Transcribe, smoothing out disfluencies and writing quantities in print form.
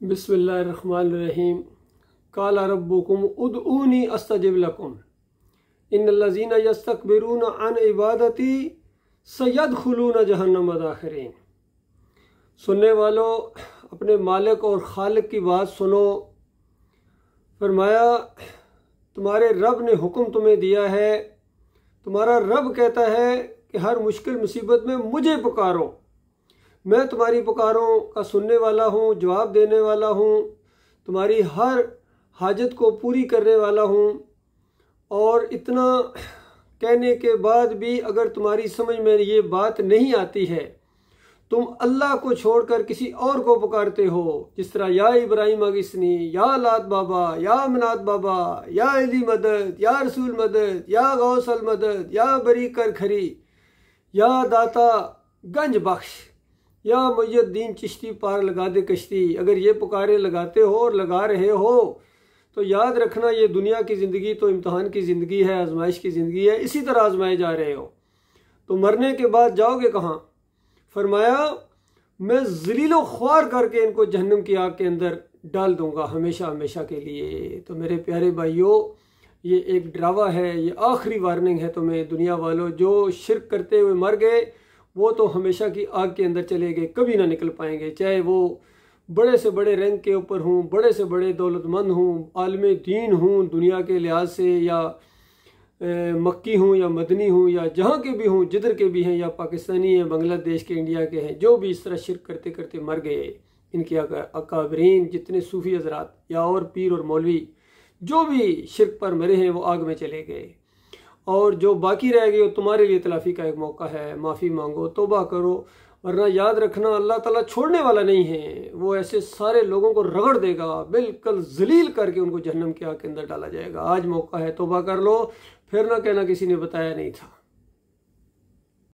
बिस्मिल्लाहिर्रहमानिर्रहीम। काला रब्बुकुम उदऊनी अस्तजिब लकुम इन्नल्लज़ीना यस्तकबिरून अन इबादती सयदखुलून जहन्नम दाखिरीन। सुनने वालों, अपने मालिक और खालिक की बात सुनो। फरमाया, तुम्हारे रब ने हुक्म तुम्हें दिया है, तुम्हारा रब कहता है कि हर मुश्किल मुसीबत में मुझे पुकारो, मैं तुम्हारी पुकारों का सुनने वाला हूँ, जवाब देने वाला हूँ, तुम्हारी हर हाजत को पूरी करने वाला हूँ। और इतना कहने के बाद भी अगर तुम्हारी समझ में ये बात नहीं आती है, तुम अल्लाह को छोड़कर किसी और को पुकारते हो, जिस तरह या इब्राहिम अगिस्नी, या लात बाबा, या मनात बाबा, या अली मदद, या रसूल मदद, या गौसल मदद, या बरी कर खरी, या दाता गंज बख्श, या मुय्यद्दीन चिश्ती पार लगा दे कश्ती। अगर ये पुकारे लगाते हो और लगा रहे हो तो याद रखना, ये दुनिया की ज़िंदगी तो इम्तहान की ज़िंदगी है, आजमाइश की ज़िंदगी है, इसी तरह आजमाए जा रहे हो। तो मरने के बाद जाओगे कहाँ? फरमाया, मैं ज़लीलो ख्वार करके इनको जहन्नम की आग के अंदर डाल दूंगा हमेशा हमेशा के लिए। तो मेरे प्यारे भाइयों, ये एक डरावा है, ये आखिरी वार्निंग है तुम्हें। दुनिया वालों, जो शिर्क करते हुए मर गए वो तो हमेशा की आग के अंदर चले गए, कभी ना निकल पाएंगे। चाहे वो बड़े से बड़े रैंक के ऊपर हूँ, बड़े से बड़े दौलतमंद हूँ, आलमे दीन हूँ दुनिया के लिहाज से, या मक्की हूँ या मदनी हूँ, या जहाँ के भी हूँ, जिधर के भी हैं, या पाकिस्तानी हैं, बांग्लादेश के, इंडिया के हैं, जो भी इस तरह शिर्क करते करते मर गए, इनके अकाबरीन जितने सूफ़ी हजरात या और पीर और मौलवी जो भी शिर्क पर मरे हैं वो आग में चले गए। और जो बाकी रह गए, तुम्हारे लिए तलाफ़ी का एक मौका है, माफ़ी मांगो, तौबा करो, वरना याद रखना अल्लाह ताला छोड़ने वाला नहीं है। वो ऐसे सारे लोगों को रगड़ देगा, बिल्कुल जलील करके उनको जहन्नम की आग के अंदर डाला जाएगा। आज मौका है, तौबा कर लो, फिर ना कहना किसी ने बताया नहीं था।